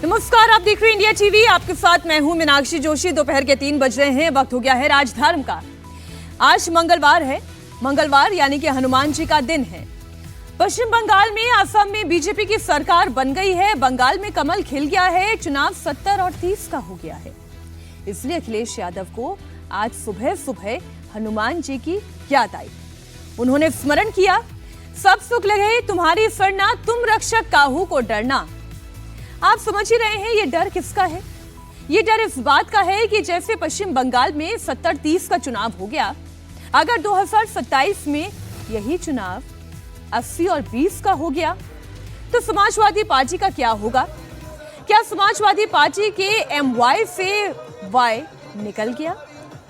नमस्कार, आप देख रहे हैं इंडिया टीवी। आपके साथ मैं हूं मीनाक्षी जोशी। दोपहर के 3 बज रहे हैं। वक्त हो गया है राजधर्म का। आज मंगलवार है। मंगलवार यानी कि हनुमान जी का दिन है। पश्चिम बंगाल में, असम में बीजेपी की सरकार बन गई है। बंगाल में कमल खिल गया है। चुनाव 70 और 30 का हो गया है। इसलिए अखिलेश यादव को आज सुबह सुबह हनुमान जी की याद आई। उन्होंने स्मरण किया, सब सुख लगे तुम्हारी सरना, तुम रक्षक काहू को डरना। आप समझ ही रहे हैं ये डर किसका है। ये डर इस बात का है कि जैसे पश्चिम बंगाल में 70-30 का चुनाव हो गया, अगर 2027 में यही चुनाव 80 और 20 का हो गया तो समाजवादी पार्टी का क्या होगा। क्या समाजवादी पार्टी के MY से Y निकल गया,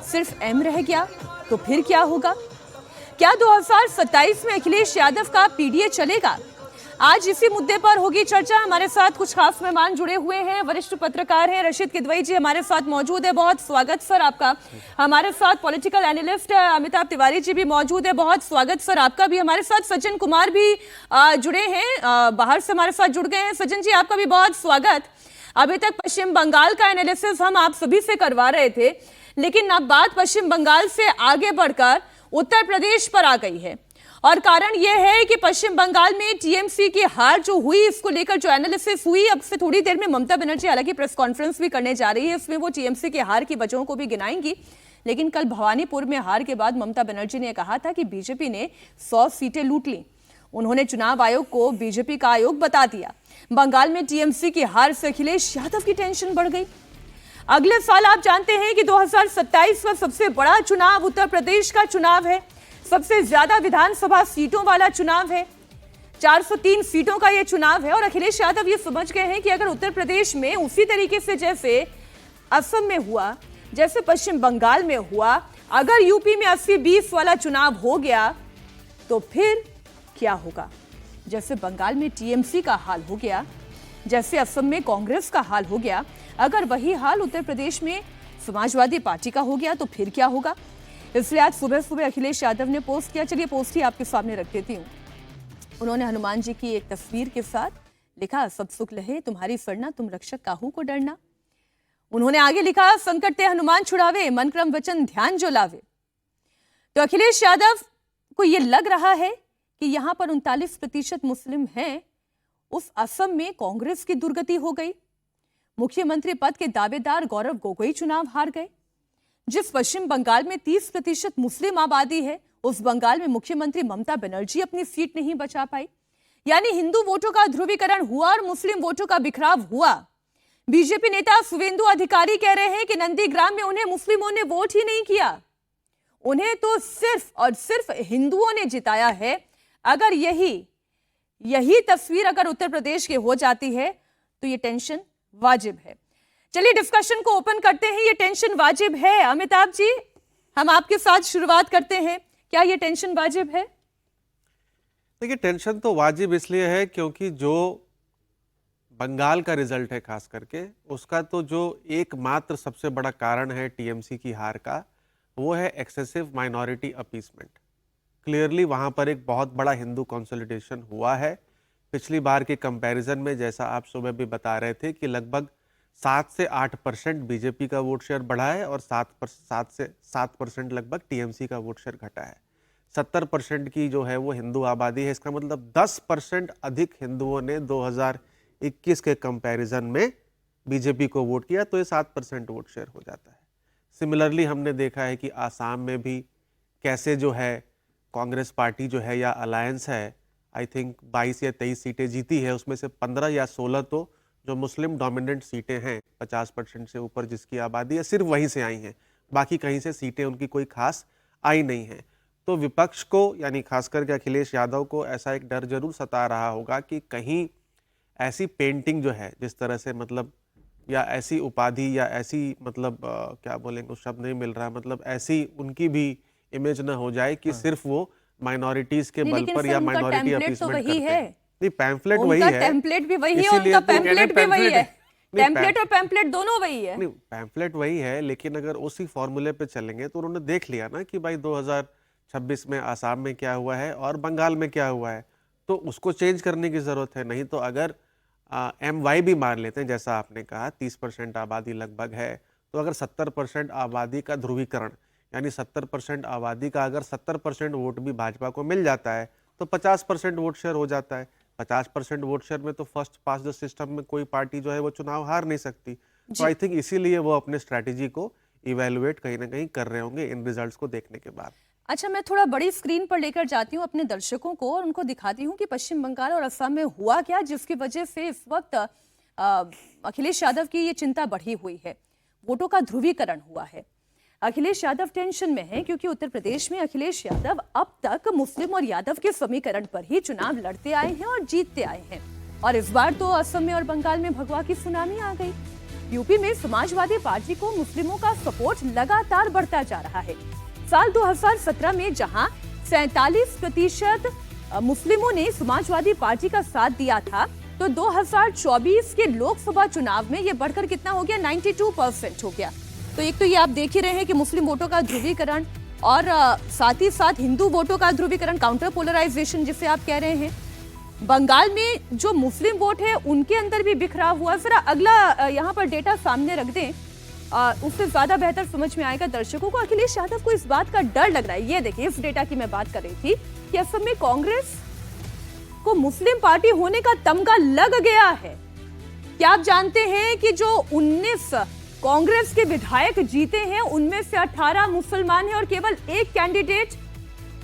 सिर्फ M रह गया तो फिर क्या होगा। क्या 2027 में अखिलेश यादव का PDA चलेगा। आज इसी मुद्दे पर होगी चर्चा। हमारे साथ कुछ खास मेहमान जुड़े हुए हैं। वरिष्ठ पत्रकार हैं रशीद किदवई जी हमारे साथ मौजूद है। बहुत स्वागत सर आपका। हमारे साथ पॉलिटिकल एनालिस्ट अमिताभ तिवारी जी भी मौजूद है। बहुत स्वागत सर आपका भी। हमारे साथ सज्जन कुमार भी जुड़े हैं, बाहर से हमारे साथ जुड़ गए हैं। सज्जन जी आपका भी बहुत स्वागत। अभी तक पश्चिम बंगाल का एनालिसिस हम आप सभी से करवा रहे थे, लेकिन अब बात पश्चिम बंगाल से आगे बढ़कर उत्तर प्रदेश पर आ गई है। और कारण यह है कि पश्चिम बंगाल में टीएमसी की हार जो हुई, इसको लेकर जो एनालिसिस हुई, अब से थोड़ी देर में ममता बनर्जी हालांकि प्रेस कॉन्फ्रेंस भी करने जा रही है। इसमें वो टीएमसी की हार की वजहों को भी गिनाएंगी। लेकिन कल भवानीपुर में हार के बाद ममता बनर्जी ने कहा था कि बीजेपी ने 100 सीटें लूट ली। उन्होंने चुनाव आयोग को बीजेपी का आयोग बता दिया। बंगाल में टीएमसी की हार से अखिलेश यादव की टेंशन बढ़ गई। अगले साल आप जानते हैं कि 2027 का सबसे बड़ा चुनाव उत्तर प्रदेश का चुनाव है। सबसे ज्यादा विधानसभा सीटों वाला चुनाव है। 403 सीटों का यह चुनाव है। और अखिलेश यादव ये समझ गए हैं कि अगर उत्तर प्रदेश में उसी तरीके से जैसे असम में हुआ, जैसे पश्चिम बंगाल में हुआ, अगर यूपी में 80-20 वाला चुनाव हो गया तो फिर क्या होगा। जैसे बंगाल में टीएमसी का हाल हो गया, जैसे असम में कांग्रेस का हाल हो गया, अगर वही हाल उत्तर प्रदेश में समाजवादी पार्टी का हो गया तो फिर क्या होगा। इसलिए आज सुबह सुबह अखिलेश यादव ने पोस्ट किया। चलिए पोस्ट ही आपके सामने रख देती हूँ। उन्होंने हनुमान जी की एक तस्वीर के साथ लिखा, सब सुख लहे तुम्हारी सरना, तुम रक्षक काहू को डरना। उन्होंने आगे लिखा, संकट ते हनुमान छुड़ावे, मन क्रम वचन ध्यान जो लावे। तो अखिलेश यादव को यह लग रहा है कि यहां पर 39% मुस्लिम हैं। उस असम में कांग्रेस की दुर्गति हो गई। मुख्यमंत्री पद के दावेदार गौरव गोगोई चुनाव हार गए। जिस पश्चिम बंगाल में 30% मुस्लिम आबादी है, उस बंगाल में मुख्यमंत्री ममता बनर्जी अपनी सीट नहीं बचा पाई। यानी हिंदू वोटों का ध्रुवीकरण हुआ और मुस्लिम वोटों का बिखराव हुआ। बीजेपी नेता शुवेंदु अधिकारी कह रहे हैं कि नंदीग्राम में उन्हें मुस्लिमों ने वोट ही नहीं किया, उन्हें तो सिर्फ और सिर्फ हिंदुओं ने जिताया है। अगर यही तस्वीर अगर उत्तर प्रदेश की हो जाती है तो ये टेंशन वाजिब है। चलिए डिस्कशन को ओपन करते हैं। ये टेंशन वाजिब है। अमिताभ जी, हम आपके साथ शुरुआत करते हैं। क्या ये टेंशन वाजिब है? देखिए, टेंशन तो वाजिब इसलिए है क्योंकि जो बंगाल का रिजल्ट है खास करके, उसका तो जो एकमात्र सबसे बड़ा कारण है टीएमसी की हार का, वो है एक्सेसिव माइनॉरिटी अपीसमेंट। क्लियरली वहां पर एक बहुत बड़ा हिंदू कंसोलिडेशन हुआ है। पिछली बार के कंपैरिजन में, जैसा आप सुबह भी बता रहे थे, कि लगभग 7 से 8% बीजेपी का वोट शेयर बढ़ा है और 7 से 7% लगभग टीएमसी का वोट शेयर घटा है। 70% की जो है वो हिंदू आबादी है। इसका मतलब 10% अधिक हिंदुओं ने 2021 के कंपैरिजन में बीजेपी को वोट किया, तो ये 7% वोट शेयर हो जाता है। सिमिलरली हमने देखा है कि आसाम में भी कैसे जो है कांग्रेस पार्टी जो है या अलायंस है, आई थिंक 22 या 23 सीटें जीती है। उसमें से 15 या 16 तो जो मुस्लिम डोमिनेंट सीटें हैं, 50% से ऊपर जिसकी आबादी है, सिर्फ वहीं से आई हैं। बाकी कहीं से सीटें उनकी कोई खास आई नहीं हैं। तो विपक्ष को, यानी खास करके अखिलेश यादव को, ऐसा एक डर जरूर सता रहा होगा कि कहीं ऐसी पेंटिंग जो है, जिस तरह से मतलब, या ऐसी उपाधि या ऐसी मतलब क्या बोलेंगे, उस शब्द नहीं मिल रहा, मतलब ऐसी उनकी भी इमेज ना हो जाए कि सिर्फ वो माइनॉरिटीज के बल पर या माइनॉरिटी अपीसमेंट करते हैं। नहीं, पैम्फलेट वही है, टेम्पलेट भी वही है, उनका पैम्फलेट भी वही है। टेम्पलेट और पैम्फलेट दोनों वही है। नहीं, पैम्फलेट वही है, लेकिन अगर उसी फॉर्मूले पे चलेंगे तो उन्होंने देख लिया ना कि भाई 2026 में आसाम में क्या हुआ है और बंगाल में क्या हुआ है, तो उसको चेंज करने की जरूरत है। नहीं तो अगर MY भी मान लेते हैं, जैसा आपने कहा 30% आबादी लगभग है, तो अगर 70% आबादी का ध्रुवीकरण यानी 70% आबादी का अगर 70% वोट भी भाजपा को मिल जाता है तो 50% वोट शेयर हो जाता है। 50% वोट शेयर में तो फर्स्ट पास द सिस्टम में कोई पार्टी जो है वो चुनाव हार नहीं सकती। तो आई थिंक इसीलिए वो अपने स्ट्रैटेजी को इवेलुएट कहीं ना कहीं कर रहे होंगे इन रिजल्ट्स को देखने के बाद। अच्छा, मैं थोड़ा बड़ी स्क्रीन पर लेकर जाती हूँ अपने दर्शकों को और उनको दिखाती हूँ कि पश्चिम बंगाल और असम में हुआ क्या, जिसकी वजह से इस वक्त अखिलेश यादव की ये चिंता बढ़ी हुई है। वोटों का ध्रुवीकरण हुआ है। अखिलेश यादव टेंशन में है क्योंकि उत्तर प्रदेश में अखिलेश यादव अब तक मुस्लिम और यादव के समीकरण पर ही चुनाव लड़ते आए हैं और जीतते आए हैं, और इस बार तो असम में और बंगाल में भगवा की सुनामी आ गई। यूपी में समाजवादी पार्टी को मुस्लिमों का सपोर्ट लगातार बढ़ता जा रहा है। साल 2017 में जहां 47% मुस्लिमों ने समाजवादी पार्टी का साथ दिया था, तो 2024 के लोकसभा चुनाव में यह बढ़कर कितना हो गया, 92% हो गया। तो एक तो ये आप देख ही रहे हैं कि मुस्लिम वोटों का ध्रुवीकरण और साथ ही साथ हिंदू वोटों का ध्रुवीकरण, काउंटर पोलराइजेशन जिसे आप कह रहे हैं। बंगाल में जो मुस्लिम वोट है उनके अंदर भी बिखराव हुआ। जरा अगला यहाँ पर डेटा सामने रख दें, उससे ज्यादा बेहतर समझ में आएगा दर्शकों को। अखिलेश यादव को इस बात का डर लग रहा है। ये देखिए, इस डेटा की मैं बात कर रही थी कि असम में कांग्रेस को मुस्लिम पार्टी होने का तमगा लग गया है। क्या आप जानते हैं कि जो 19 कांग्रेस के विधायक जीते हैं उनमें से 18 मुसलमान हैं और केवल एक कैंडिडेट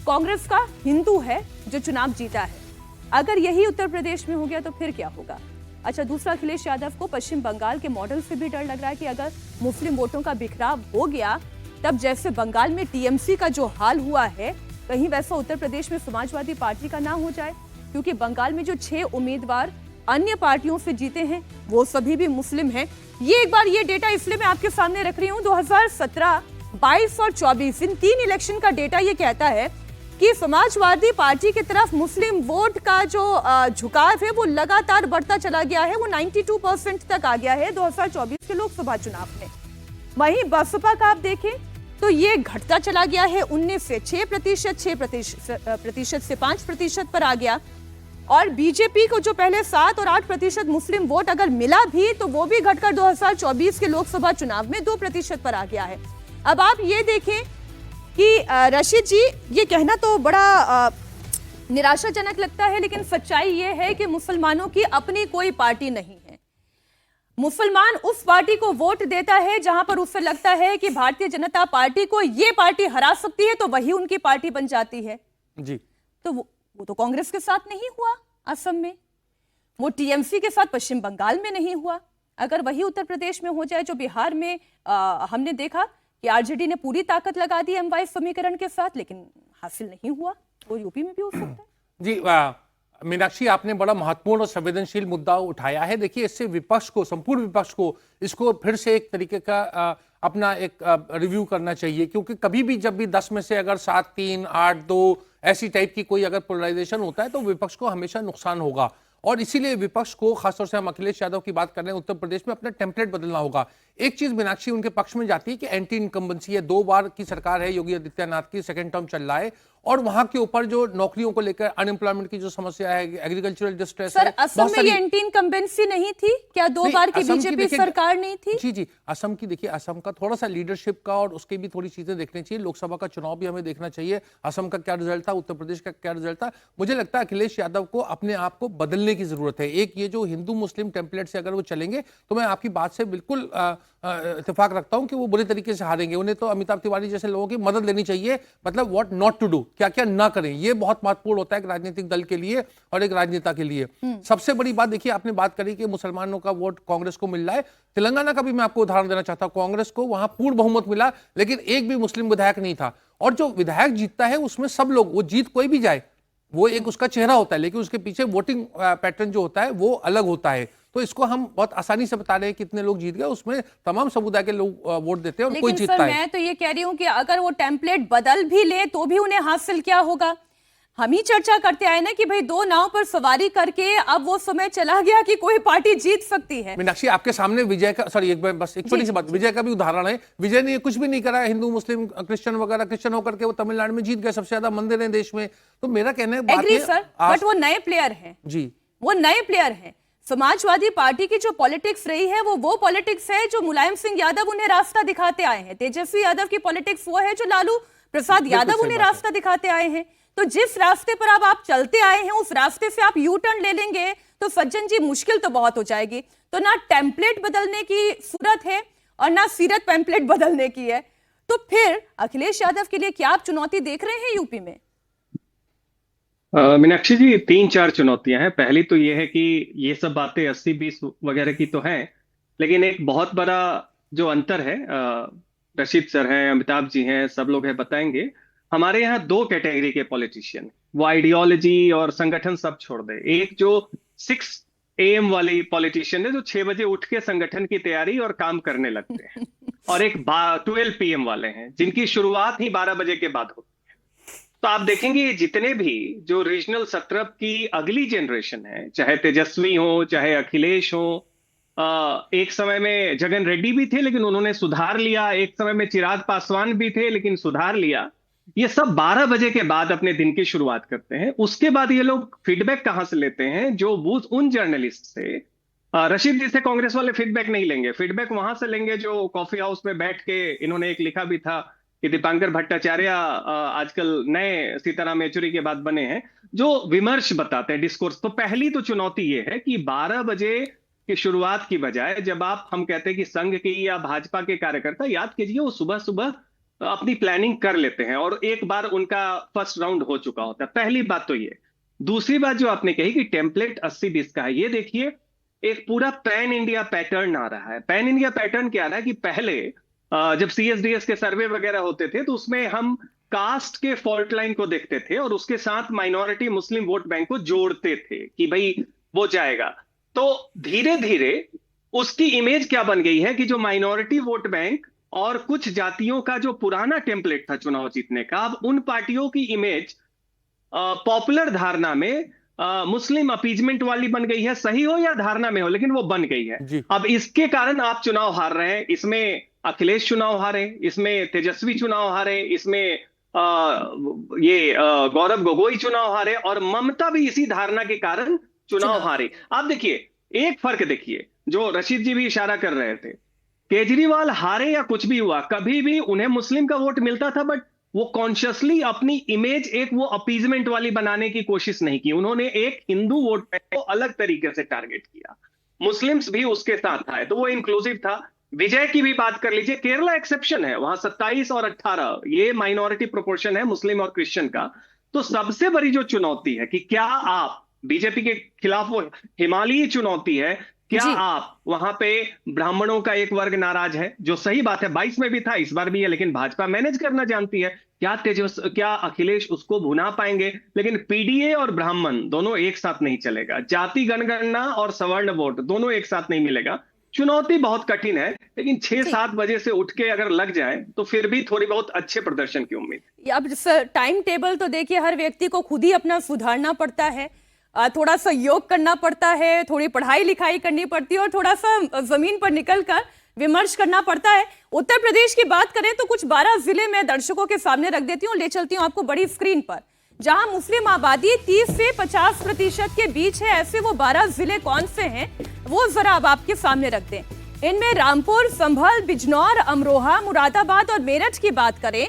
कांग्रेस का हिंदू है जो चुनाव जीता है। अगर यही उत्तर प्रदेश में हो गया तो फिर क्या होगा? अच्छा, दूसरा, अखिलेश यादव को पश्चिम बंगाल के मॉडल से भी डर लग रहा है कि अगर मुस्लिम वोटों का बिखराव हो गया, तब जैसे बंगाल में टीएमसी का जो हाल हुआ है, कहीं वैसा उत्तर प्रदेश में समाजवादी पार्टी का ना हो जाए, क्योंकि बंगाल में जो 6 उम्मीदवार अन्य पार्टियों से जीते हैं वो सभी भी मुस्लिम हैं। ये एक बार ये डेटा इसलिए मैं आपके सामने रख रही हूँ, 2017, 22 और 24 इन 3 इलेक्शन का डेटा ये कहता है कि समाजवादी पार्टी की तरफ मुस्लिम वोट का जो झुकाव है वो लगातार बढ़ता चला गया है। वो 92% तक आ गया है 2024 के लोकसभा चुनाव में। वहीं बसपा का आप देखें तो ये घटता चला गया है, 19 से 6%, 6% से 5% पर आ गया। और बीजेपी को जो पहले 7 और 8% मुस्लिम वोट अगर मिला भी, तो वो भी घटकर 2024 के लोकसभा चुनाव में 2% पर आ गया है। अब आप ये देखें कि रशीद जी, ये कहना तो बड़ा निराशाजनक लगता है, लेकिन सच्चाई ये है कि मुसलमानों की अपनी कोई पार्टी नहीं है। मुसलमान उस पार्टी को वोट देता है जहां पर उसे लगता है कि भारतीय जनता पार्टी को ये पार्टी हरा सकती है, तो वही उनकी पार्टी बन जाती है जी। तो वो तो कांग्रेस के साथ नहीं हुआ असम में, वो टीएमसी के साथ पश्चिम बंगाल में नहीं हुआ। अगर वही उत्तर प्रदेश में हो जाए जो बिहार में हमने देखा कि आरजेडी ने पूरी ताकत लगा दी एमवाई समीकरण के साथ, लेकिन हासिल नहीं हुआ, वो यूपी में भी हो सकता है। जी मीनाक्षी, आपने बड़ा महत्वपूर्ण और संवेदनशील मुद्दा उठाया है। देखिए, इससे विपक्ष को, संपूर्ण विपक्ष को इसको फिर से एक तरीके का अपना एक रिव्यू करना चाहिए, क्योंकि कभी भी जब भी 10 में से अगर 7, 3, 8, 2 ऐसी टाइप की कोई अगर पोलराइजेशन होता है तो विपक्ष को हमेशा नुकसान होगा। और इसीलिए विपक्ष को, खासतौर से हम अखिलेश यादव की बात कर रहे हैं, उत्तर प्रदेश में अपना टेम्पलेट बदलना होगा। एक चीज मीनाक्षी उनके पक्ष में जाती है कि एंटी इनकम्बेंसी है, 2 बार की सरकार है योगी आदित्यनाथ की, सेकंड टर्म चल रहा है, और वहां के ऊपर जो नौकरियों को लेकर अनएम्प्लॉयमेंट की जो समस्या है, एग्रीकल्चरल डिस्ट्रेस सर, है। असम में ये एंटी इनकम्बेंसी नहीं थी क्या? 2 बार की बीजेपी सरकार नहीं थी? जी, असम की देखिए, असम का थोड़ा सा लीडरशिप का और उसके भी थोड़ी चीजें देखनी चाहिए। लोकसभा का चुनाव भी हमें देखना चाहिए, असम का क्या रिजल्ट था, उत्तर प्रदेश का क्या रिजल्ट था। मुझे लगता है अखिलेश यादव को अपने आप को बदलने की जरूरत है। एक ये जो हिंदू मुस्लिम टेम्पलेट से अगर वो चलेंगे तो मैं आपकी बात से बिल्कुल इत्तेफाक रखता हूं कि वो बुरे तरीके से हारेंगे। उन्हें तो अमिताभ तिवारी जैसे लोगों की मदद लेनी चाहिए, मतलब व्हाट नॉट टू डू, क्या क्या ना करें। ये बहुत महत्वपूर्ण होता है एक राजनीतिक दल के लिए और एक राजनेता के लिए। सबसे बड़ी बात देखिए, आपने बात करी कि मुसलमानों का वोट कांग्रेस को मिल रहा है। तेलंगाना का भी मैं आपको उदाहरण देना चाहता हूं, कांग्रेस को वहां पूर्ण बहुमत मिला, लेकिन एक भी मुस्लिम विधायक नहीं था। और जो विधायक जीतता है उसमें सब लोग, वो जीत कोई भी जाए, वो एक उसका चेहरा होता है, लेकिन उसके पीछे वोटिंग पैटर्न जो होता है वो अलग होता है। तो इसको हम बहुत आसानी से बता रहे हैं कितने लोग जीत गए, उसमें तमाम समुदाय के लोग वोट देते हैं और कोई जीतता है। मैं तो ये कह रही हूं कि अगर वो टेम्पलेट बदल भी ले तो भी उन्हें हासिल क्या होगा? हम ही चर्चा करते आए ना कि भाई 2 नाव पर सवारी करके अब वो समय चला गया कि कोई पार्टी जीत सकती है। मीनाक्षी, आपके सामने विजय का, सॉरी एक छोटी सी बात, विजय का भी उदाहरण है। विजय ने कुछ भी नहीं करा, हिंदू मुस्लिम क्रिश्चियन वगैरह, क्रिश्चियन होकर के वो तमिलनाडु में जीत गए, सबसे ज्यादा मंदिर हैं देश में। तो मेरा कहना है, एग्री सर, बट वो नए प्लेयर हैं जी, वो नए प्लेयर हैं। समाजवादी पार्टी की जो पॉलिटिक्स रही है वो पॉलिटिक्स है जो मुलायम सिंह यादव उन्हें रास्ता दिखाते आए हैं। तेजस्वी यादव की पॉलिटिक्स वो है जो लालू प्रसाद यादव उन्हें रास्ता दिखाते आए हैं। तो जिस रास्ते पर अब आप चलते आए हैं उस रास्ते से आप यू टर्न ले लेंगे तो सज्जन जी मुश्किल तो बहुत हो जाएगी। तो ना टेम्पलेट बदलने की सूरत है और ना सीरत पेम्पलेट बदलने की है। तो फिर अखिलेश यादव के लिए क्या आप चुनौती देख रहे हैं यूपी में? मीनाक्षी जी, 3-4 चुनौतियां हैं। पहली तो ये है कि ये सब बातें 80-20 वगैरह की तो हैं, लेकिन एक बहुत बड़ा जो अंतर है, रशीद सर हैं, अमिताभ जी हैं, सब लोग हैं, बताएंगे। हमारे यहाँ 2 कैटेगरी के पॉलिटिशियन, वो आइडियोलॉजी और संगठन सब छोड़ दे। एक जो 6 AM वाली पॉलिटिशियन है जो 6 बजे उठ के संगठन की तैयारी और काम करने लगते हैं, और एक 12 PM वाले हैं जिनकी शुरुआत ही 12 बजे के बाद होती है। तो आप देखेंगे जितने भी जो रीजनल सत्रह की अगली जनरेशन है, चाहे तेजस्वी हो, चाहे अखिलेश हो, एक समय में जगन रेड्डी भी थे लेकिन उन्होंने सुधार लिया, एक समय में चिराग पासवान भी थे लेकिन सुधार लिया, ये सब 12 बजे के बाद अपने दिन की शुरुआत करते हैं। उसके बाद ये लोग फीडबैक कहां से लेते हैं? जो वो उन जर्नलिस्ट से, रशीद जी से कांग्रेस वाले फीडबैक नहीं लेंगे, फीडबैक वहां से लेंगे जो कॉफी हाउस में बैठ के, इन्होंने एक लिखा भी था कि दीपांकर भट्टाचार्य आजकल नए सीताराम येचुरी के बाद बने हैं, जो विमर्श बताते हैं, डिस्कोर्स। तो पहली तो चुनौती ये है कि 12 बजे की शुरुआत की बजाय जब हम कहते हैं कि संघ के या भाजपा के कार्यकर्ता, याद कीजिए वो सुबह सुबह अपनी प्लानिंग कर लेते हैं और एक बार उनका फर्स्ट राउंड हो चुका होता है। पहली बात तो ये। दूसरी बात जो आपने कही कि टेम्पलेट 80-20 का है, ये देखिए एक पूरा पैन इंडिया पैटर्न आ रहा है। पैन इंडिया पैटर्न क्या आ रहा है कि पहले जब CSDS के सर्वे वगैरह होते थे तो उसमें हम कास्ट के फॉल्ट लाइन को देखते थे और उसके साथ माइनॉरिटी मुस्लिम वोट बैंक को जोड़ते थे कि भाई वो जाएगा। तो धीरे धीरे उसकी इमेज क्या बन गई है कि जो माइनॉरिटी वोट बैंक और कुछ जातियों का जो पुराना टेम्पलेट था चुनाव जीतने का, अब उन पार्टियों की इमेज पॉपुलर धारणा में मुस्लिम अपीजमेंट वाली बन गई है। सही हो या धारणा में हो, लेकिन वो बन गई है। अब इसके कारण आप चुनाव हार रहे हैं। इसमें अखिलेश चुनाव हारे, इसमें तेजस्वी चुनाव हारे, इसमें गौरव गोगोई चुनाव हारे और ममता भी इसी धारणा के कारण चुनाव हारे। आप देखिए एक फर्क देखिए जो रशीद जी भी इशारा कर रहे थे, केजरीवाल हारे या कुछ भी हुआ, कभी भी उन्हें मुस्लिम का वोट मिलता था, बट वो कॉन्शियसली अपनी इमेज एक वो अपीजमेंट वाली बनाने की कोशिश नहीं की। उन्होंने एक हिंदू वोट को अलग तरीके से टारगेट किया, मुस्लिम्स भी उसके साथ आए, तो वो इंक्लूसिव था। विजय की भी बात कर लीजिए, केरला एक्सेप्शन है, वहां 27 और 18 ये माइनॉरिटी प्रोपोर्शन है मुस्लिम और क्रिश्चियन का। तो सबसे बड़ी जो चुनौती है कि क्या आप बीजेपी के खिलाफ, वो हिमालयी चुनौती है, क्या आप वहां पे ब्राह्मणों का एक वर्ग नाराज है, जो सही बात है, 22 में भी था, इस बार भी है, लेकिन भाजपा मैनेज करना जानती है। क्या अखिलेश उसको भुना पाएंगे? लेकिन पीडीए और ब्राह्मण दोनों एक साथ नहीं चलेगा, जाति जनगणना और सवर्ण वोट दोनों एक साथ नहीं मिलेगा। चुनौती बहुत कठिन है, लेकिन 6-7 बजे से उठ के अगर लग जाए तो फिर भी थोड़ी बहुत अच्छे प्रदर्शन की उम्मीद। अब टाइम टेबल तो देखिए हर व्यक्ति को खुद ही अपना सुधारना पड़ता है, थोड़ा सा योग करना पड़ता है, थोड़ी पढ़ाई लिखाई करनी पड़ती है और थोड़ा सा जमीन पर निकलकर विमर्श करना पड़ता है। उत्तर प्रदेश की बात करें तो कुछ 12 जिले मैं दर्शकों के सामने रख देती हूँ, ले चलती हूँ आपको बड़ी स्क्रीन पर, जहां मुस्लिम आबादी 30 से 50% के बीच है। ऐसे वो 12 जिले कौन से हैं वो जरा अब आपके सामने रख दें। इनमें रामपुर, संभल, बिजनौर, अमरोहा, मुरादाबाद और मेरठ की बात करें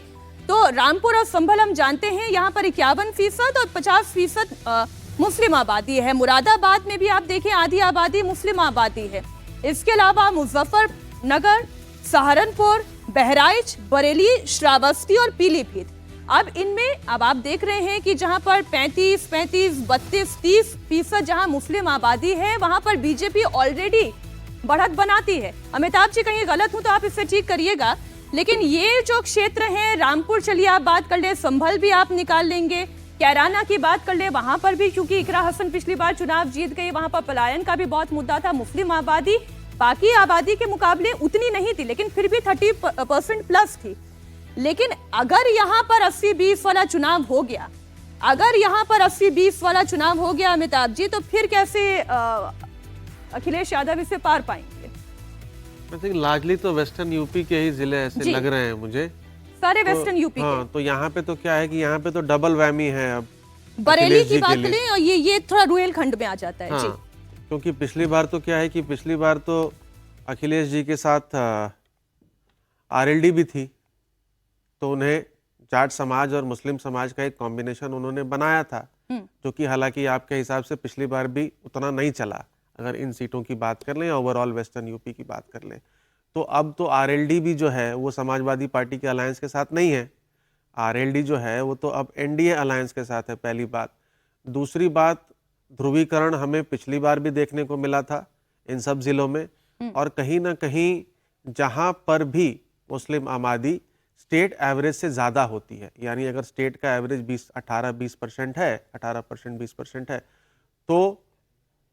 तो रामपुर और संभल हम जानते हैं यहाँ पर 51% और 50% मुस्लिम आबादी है। मुरादाबाद में भी आप देखें आधी आबादी मुस्लिम आबादी है। इसके अलावा मुजफ्फरनगर, सहारनपुर, बहराइच, बरेली, श्रावस्ती और पीलीभीत। अब इनमें अब आप देख रहे हैं कि जहां पर 35, 32, 30% जहां मुस्लिम आबादी है वहां पर बीजेपी ऑलरेडी बढ़त बनाती है। अमिताभ जी कहीं गलत हूं तो आप इससे ठीक करिएगा, लेकिन ये जो क्षेत्र है, रामपुर चलिए आप बात कर ले, संभल भी आप निकाल लेंगे, कैराना की बात कर ले, वहां पर भी क्योंकि इकरा हसन पिछली बार चुनाव जीत गई, वहां पर पलायन का भी बहुत मुद्दा था। मुस्लिम आबादी बाकी आबादी के मुकाबले उतनी नहीं थी, लेकिन फिर भी 30% प्लस थी। लेकिन अगर यहाँ पर 80-20 वाला चुनाव हो गया, अगर यहाँ पर 80-20 वाला चुनाव हो गया अमिताभ जी, तो फिर कैसे अखिलेश यादव इसे पार पाएंगे? मैं थिंक लार्जली तो वेस्टर्न यूपी के ही जिले ऐसे लग रहे हैं मुझे, सारे वेस्टर्न यूपी के। तो यहाँ पे तो क्या है कि यहाँ पे तो डबल वैमी है। अब बरेली की बात करें और ये थोड़ा रुहेलखंड में आ जाता है। जी क्योंकि पिछली बार तो क्या है कि पिछली बार तो अखिलेश जी के साथ आरएलडी भी थी, तो उन्हें जाट समाज और मुस्लिम समाज का एक कॉम्बिनेशन उन्होंने बनाया था, जो कि हालांकि आपके हिसाब से पिछली बार भी उतना नहीं चला, अगर इन सीटों की बात कर लें या ओवरऑल वेस्टर्न यूपी की बात कर लें। तो अब तो आरएलडी भी जो है वो समाजवादी पार्टी के अलायंस के साथ नहीं है, आरएलडी जो है वो तो अब एनडीए अलायंस के साथ है, पहली बात। दूसरी बात, ध्रुवीकरण हमें पिछली बार भी देखने को मिला था इन सब जिलों में, और कहीं ना कहीं जहां पर भी मुस्लिम आबादी स्टेट एवरेज से ज़्यादा होती है, यानी अगर स्टेट का एवरेज 18-20% है, 18% 20% है, तो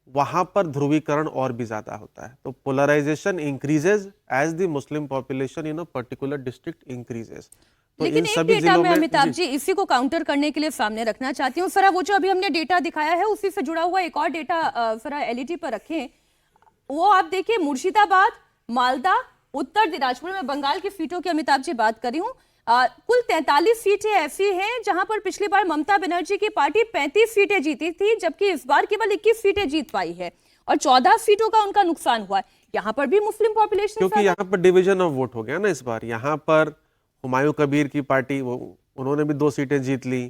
वहां पर ध्रुवीकरण और भी ज़्यादा होता है। तो polarization increases as the Muslim population in a particular district increases. तो लेकिन इन एक सभी डेटा जिलों में में अमिताभ जी इसी को काउंटर करने के लिए सामने रखना चाहती हूँ। जरा वो जो अभी हमने डेटा दिखाया है उसी से जुड़ा हुआ एक और डेटा जरा एलईडी पर रखें। वो आप देखिए, मुर्शिदाबाद, मालदा, उत्तर दिनाजपुर में बंगाल की सीटों की अमिताभ जी बात कर रही हूँ। कुल 43 सीटें ऐसी हैं जहां पर पिछली बार ममता बनर्जी की पार्टी 35 सीटें जीती थी, जबकि इस बार केवल 21 सीटें जीत पाई है और 14 सीटों का उनका नुकसान हुआ है। यहाँ पर भी मुस्लिम पॉपुलेशन, क्योंकि यहाँ पर डिवीजन ऑफ वोट हो गया ना इस बार। यहाँ पर हुमायूं कबीर की पार्टी उन्होंने भी 2 सीटें जीत ली,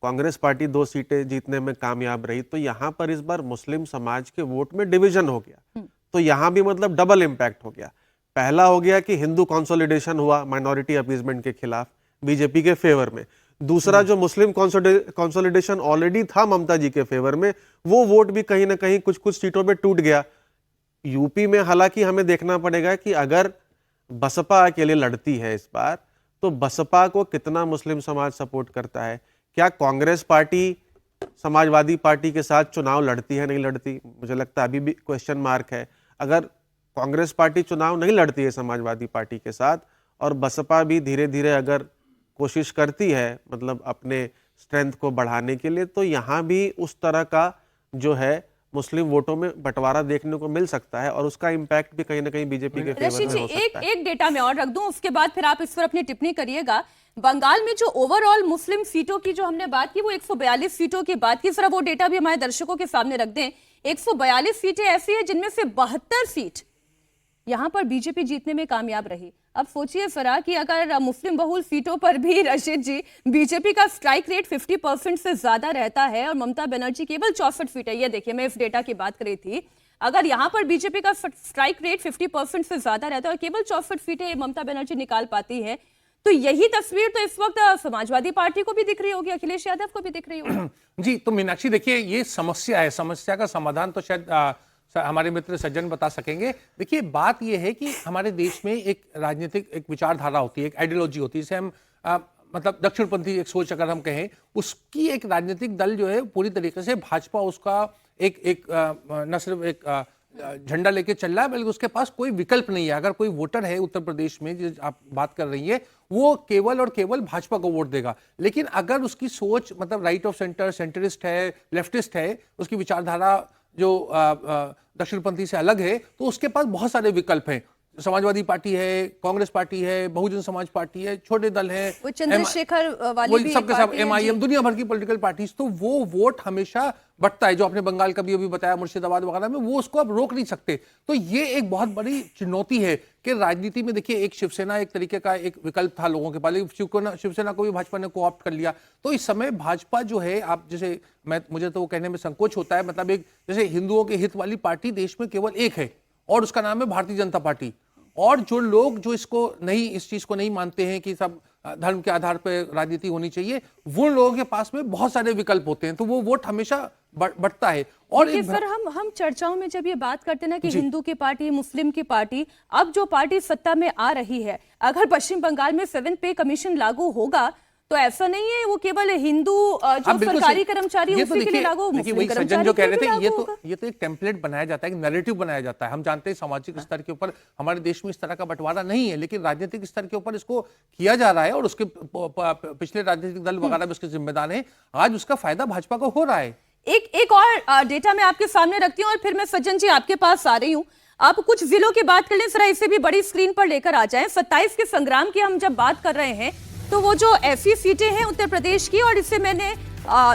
कांग्रेस पार्टी 2 सीटें जीतने में कामयाब रही, तो यहाँ पर इस बार मुस्लिम समाज के वोट में डिवीजन हो गया। तो यहाँ भी मतलब डबल इम्पैक्ट हो गया। पहला हो गया कि हिंदू कंसोलिडेशन हुआ माइनॉरिटी अपीजमेंट के खिलाफ बीजेपी के फेवर में। दूसरा, जो मुस्लिम कंसोलिडेशन ऑलरेडी था ममता जी के फेवर में, वो वोट भी कहीं ना कहीं कुछ कुछ सीटों में टूट गया। यूपी में हालांकि हमें देखना पड़ेगा कि अगर बसपा अकेले लड़ती है इस बार, तो बसपा को कितना मुस्लिम समाज सपोर्ट करता है। क्या कांग्रेस पार्टी समाजवादी पार्टी के साथ चुनाव लड़ती है, नहीं लड़ती, मुझे लगता है अभी भी क्वेश्चन मार्क है। अगर कांग्रेस पार्टी चुनाव नहीं लड़ती है समाजवादी पार्टी के साथ, और बसपा भी धीरे धीरे अगर कोशिश करती है मतलब अपने स्ट्रेंथ को बढ़ाने के लिए, तो यहाँ भी उस तरह का जो है मुस्लिम वोटों में बंटवारा देखने को मिल सकता है, और उसका इम्पैक्ट भी कहीं ना कहीं बीजेपी के फेवर रशीद में जी हो सकता है। एक डेटा मैं और रख दूं, उसके बाद फिर आप इस पर अपनी टिप्पणी करिएगा। बंगाल में जो ओवरऑल मुस्लिम सीटों की जो हमने बात की, वो 142 सीटों की बात की। जरा वो डेटा भी हमारे दर्शकों के सामने रख दें। 142 सीटें ऐसी है जिनमें से 72 सीट यहां पर बीजेपी जीतने में कामयाब रही। अब सोचिए जरा कि अगर मुस्लिम बहुल सीटों पर भी रशीद जी बीजेपी का स्ट्राइक रेट 50% से ज्यादा रहता है और ममता बनर्जी केवल 64 सीट है। ये देखिए, मैं इस डेटा की बात कर रही थी। अगर यहां पर बीजेपी का स्ट्राइक रेट 50% से ज्यादा रहता है और केवल 64 सीटें ममता बनर्जी निकाल पाती है, तो यही तस्वीर तो इस वक्त समाजवादी पार्टी को भी दिख रही होगी, अखिलेश यादव को भी दिख रही होगी। जी, तो मीनाक्षी देखिए, ये समस्या है, समस्या का समाधान तो शायद हमारे मित्र सज्जन बता सकेंगे। देखिए, बात यह है कि हमारे देश में एक राजनीतिक एक विचारधारा होती है, एक आइडियोलॉजी होती है, जिसे हम मतलब दक्षिणपंथी एक सोच अगर हम कहें, उसकी एक राजनीतिक दल जो है पूरी तरीके से भाजपा उसका एक न सिर्फ एक झंडा लेके चल रहा है, बल्कि उसके पास कोई विकल्प नहीं है। अगर कोई वोटर है उत्तर प्रदेश में, जिस आप बात कर रही है, वो केवल और केवल भाजपा को वोट देगा। लेकिन अगर उसकी सोच मतलब राइट ऑफ सेंटर, सेंटरिस्ट है, लेफ्टिस्ट है, उसकी विचारधारा जो दक्षिणपंथी से अलग है, तो उसके पास बहुत सारे विकल्प हैं। समाजवादी पार्टी है, कांग्रेस पार्टी है, बहुजन समाज पार्टी है, छोटे दल है, चंद्रशेखर वाली भी सबके सब MIM, दुनिया भर की पॉलिटिकल पार्टीज, तो वो वोट हमेशा बढ़ता है। जो आपने बंगाल का भी अभी बताया, मुर्शिदाबाद वगैरह में, वो उसको अब रोक नहीं सकते। तो ये एक बहुत बड़ी चुनौती है कि राजनीति में देखिए, एक शिवसेना एक तरीके का एक विकल्प था लोगों के पास, लेकिन शिवसेना को भी भाजपा ने कोऑप्ट कर लिया। तो इस समय भाजपा जो है, आप जैसे मुझे तो वो कहने में संकोच होता है, मतलब एक जैसे हिंदुओं के हित वाली पार्टी देश में केवल एक है और उसका नाम है भारतीय जनता पार्टी। और जो लोग जो इस चीज को नहीं मानते हैं कि सब धर्म के आधार पर राजनीति होनी चाहिए, वो लोगों के पास में बहुत सारे विकल्प होते हैं, तो वो वोट हमेशा बढ़ता है। और सर, हम चर्चाओं में जब ये बात करते हैं ना कि हिंदू की पार्टी, मुस्लिम की पार्टी, अब जो पार्टी सत्ता में आ रही है, अगर पश्चिम बंगाल में 7th पे कमीशन लागू होगा, तो ऐसा नहीं है वो केवल हिंदू जो सरकारी कर्मचारी उसी के लिए लागू, मुस्लिम कर्मचारी जो कह रहे थे, ये तो एक टेम्पलेट बनाया जाता है, एक नैरेटिव बनाया जाता है। हम जानते हैं सामाजिक स्तर के ऊपर हमारे देश में इस तरह का बंटवारा नहीं है, लेकिन राजनीतिक स्तर के ऊपर इसको किया जा रहा है और उसके पिछले राजनीतिक दल वगैरह भी उसके जिम्मेदार हैं। आज उसका फायदा भाजपा को हो रहा है। एक और डेटा मैं आपके सामने रखती हूँ और फिर मैं सज्जन जी आपके पास आ रही हूँ। आप कुछ जिलों की बात कर लें जरा, इसे भी बड़ी स्क्रीन पर लेकर आ जाएं। 27 के संग्राम की हम जब बात कर रहे हैं, तो वो जो ऐसी सीटें हैं उत्तर प्रदेश की, और इसे मैंने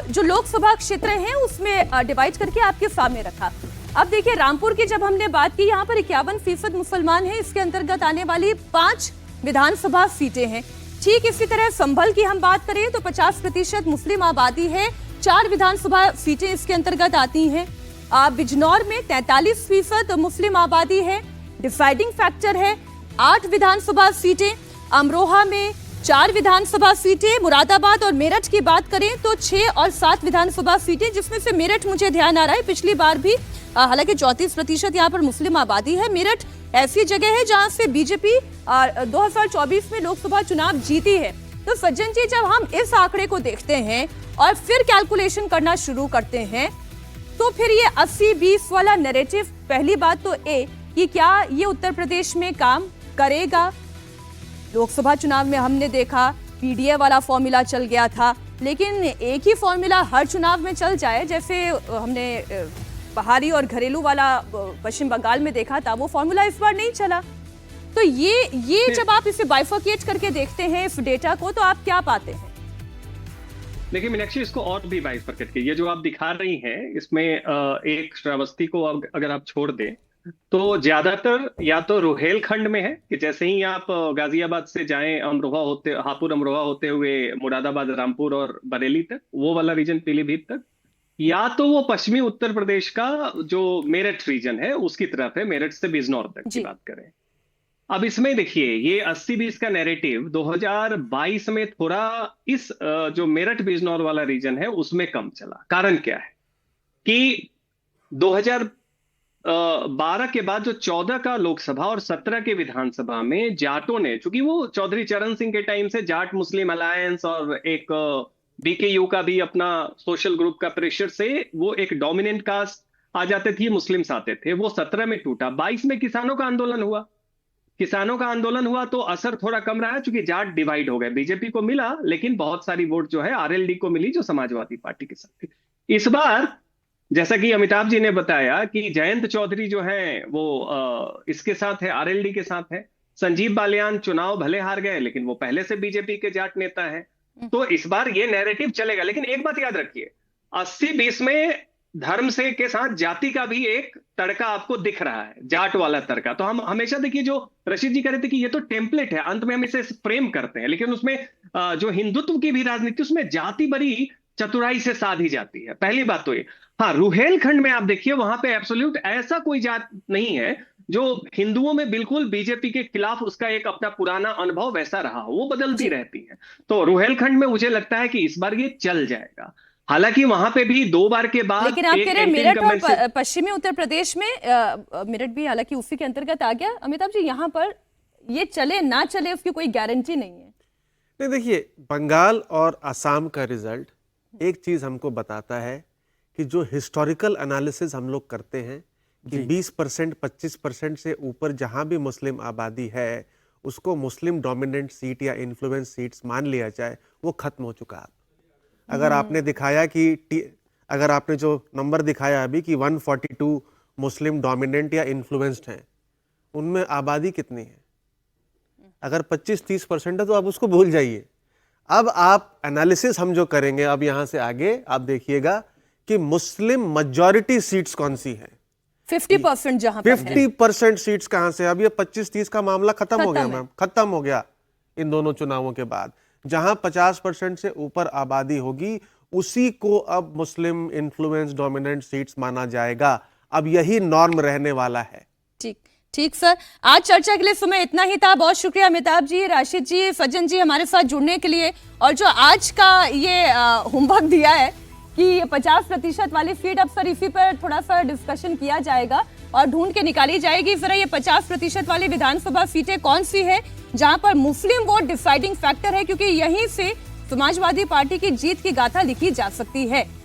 जो लोकसभा क्षेत्र हैं उसमें डिवाइड करके आपके सामने रखा। अब देखिए रामपुर की जब हमने बात की, यहाँ पर 51% मुसलमान हैं, इसके अंतर्गत आने वाली 5 विधानसभा सीटें हैं। ठीक इसी तरह संभल की हम बात करें तो 50% मुस्लिम आबादी है, 4 विधानसभा सीटें इसके अंतर्गत आती हैं। बिजनौर में 43% मुस्लिम आबादी है, डिसाइडिंग फैक्टर है 8 विधानसभा सीटें। अमरोहा में 4 विधानसभा सीटें। मुरादाबाद और मेरठ की बात करें तो 6 और 7 विधानसभा सीटें, जिसमें से मेरठ मुझे ध्यान आ रहा है पिछली बार भी हालांकि 34% यहाँ पर मुस्लिम आबादी है। मेरठ ऐसी जगह है जहां से बीजेपी 2024 में लोकसभा चुनाव जीती है। तो सज्जन जी, जब हम इस आंकड़े को देखते हैं और फिर कैलकुलेशन करना शुरू करते हैं तो फिर ये 80-20 वाला नैरेटिव, पहली बात तो कि क्या ये उत्तर प्रदेश में काम करेगा? लोकसभा चुनाव में हमने देखा पीडीए वाला फॉर्मूला चल गया था, लेकिन एक ही फॉर्मूला हर चुनाव में चल जाए, जैसे हमने बाहरी और घरेलू वाला पश्चिम बंगाल में देखा था, वो फॉर्मूला इस बार नहीं चला। तो ये जब आप इसे बाइफर्केट करके देखते हैं इस डेटा को, तो आप क्या पाते हैं? देखिए मीनाक्षी, इसको और भी बाइफर्केट कीजिए। जो आप दिखा रही हैं इसमें एक श्रावस्ती को अगर आप छोड़ दें तो ज्यादातर या तो रुहेलखंड में है कि जैसे ही आप गाजियाबाद से जाएं हापुड़ अमरोहा होते हुए मुरादाबाद, रामपुर और बरेली तक, वो वाला रीजन, पीलीभीत तक, या तो वो पश्चिमी उत्तर प्रदेश का जो मेरठ रीजन है उसकी तरफ है, मेरठ से बिजनौर तक की बात करें। अब इसमें देखिए ये 80-20 का नैरेटिव 2022 में थोड़ा इस जो मेरठ बिजनौर वाला रीजन है उसमें कम चला। कारण क्या है कि 2012 के बाद जो 14 का लोकसभा और 17 के विधानसभा में जाटों ने, चूंकि वो चौधरी चरण सिंह के टाइम से जाट मुस्लिम अलायंस और एक बीकेयू का भी अपना सोशल ग्रुप का प्रेशर से वो एक डोमिनेंट कास्ट आ जाते थे, मुस्लिम्स आते थे, वो 17 में टूटा। 22 में किसानों का आंदोलन हुआ तो असर थोड़ा कम रहा, चूंकि जाट डिवाइड हो गए। बीजेपी को मिला लेकिन बहुत सारी वोट जो है आरएलडी को मिली, जो समाजवादी पार्टी के साथ थी। इस बार जैसा कि अमिताभ जी ने बताया कि जयंत चौधरी जो है वो इसके साथ है, आरएलडी के साथ है। संजीव बालियान चुनाव भले हार गए लेकिन वो पहले से बीजेपी के जाट नेता है। तो इस बार ये नैरेटिव चलेगा। लेकिन एक बात याद रखिए, 80-20 में धर्म से के साथ जाति का भी एक तड़का आपको दिख रहा है, जाट वाला तड़का। तो हम हमेशा देखिए, जो रशीद जी कह रहे थे कि ये तो टेम्पलेट है, अंत में हम इसे फ्रेम करते हैं, लेकिन उसमें जो हिंदुत्व की भी राजनीति, उसमें जाति बड़ी चतुराई से साधी जाती है। पहली बात तो ये। हाँ, रुहेलखंड में आप देखिए, वहां पे एब्सोल्यूट ऐसा कोई जात नहीं है जो हिंदुओं में बिल्कुल बीजेपी के खिलाफ उसका एक अपना पुराना अनुभव वैसा रहा हो, वो बदलती रहती है। तो रुहेलखंड में मुझे लगता है कि इस बार ये चल जाएगा। हालांकि वहां पे भी 2 बार के बाद, लेकिन आप कह रहे हैं मेरठ और पश्चिमी उत्तर प्रदेश में, मेरठ भी हालांकि उसी के अंतर्गत आ गया। अमिताभ जी, यहाँ पर ये चले ना चले उसकी कोई गारंटी नहीं है। नहीं, देखिए बंगाल और असम का रिजल्ट एक चीज हमको बताता है कि जो हिस्टोरिकल एनालिसिस हम लोग करते हैं कि 20% 25% से ऊपर जहां भी मुस्लिम आबादी है उसको मुस्लिम डोमिनेंट सीट या इन्फ्लुएंस सीट्स मान लिया जाए, वो खत्म हो चुका है। अगर आपने दिखाया कि अगर आपने जो नंबर दिखाया अभी कि 142 मुस्लिम डोमिनेंट या इन्फ्लुएंस्ड हैं, उनमें आबादी कितनी है? अगर 25-30% है तो आप उसको भूल जाइए। अब आप एनालिसिस हम जो करेंगे अब यहां से आगे, आप देखिएगा कि मुस्लिम मेजॉरिटी सीट्स कौन सी है। 50% जहां पर 50% सीट्स कहां से? अब ये 25-30 का मामला खत्म हो गया मैम, खत्म हो गया इन दोनों चुनावों के बाद। जहां 50% से ऊपर आबादी होगी उसी को अब मुस्लिम इन्फ्लुएंस डोमिनेंट सीट्स माना जाएगा। अब यही नॉर्म रहने वाला है। ठीक सर, आज चर्चा के लिए समय इतना ही था। बहुत शुक्रिया अमिताभ जी, राशिद जी, सज्जन जी हमारे साथ जुड़ने के लिए। और जो आज का ये होमवर्क दिया है कि 50% वाली सीट, अब सर इसी पर थोड़ा सा डिस्कशन किया जाएगा और ढूंढ के निकाली जाएगी जरा ये 50% वाली विधानसभा सीटें कौन सी है जहां पर मुस्लिम वोट डिसाइडिंग फैक्टर है, क्योंकि यहीं से समाजवादी पार्टी की जीत की गाथा लिखी जा सकती है।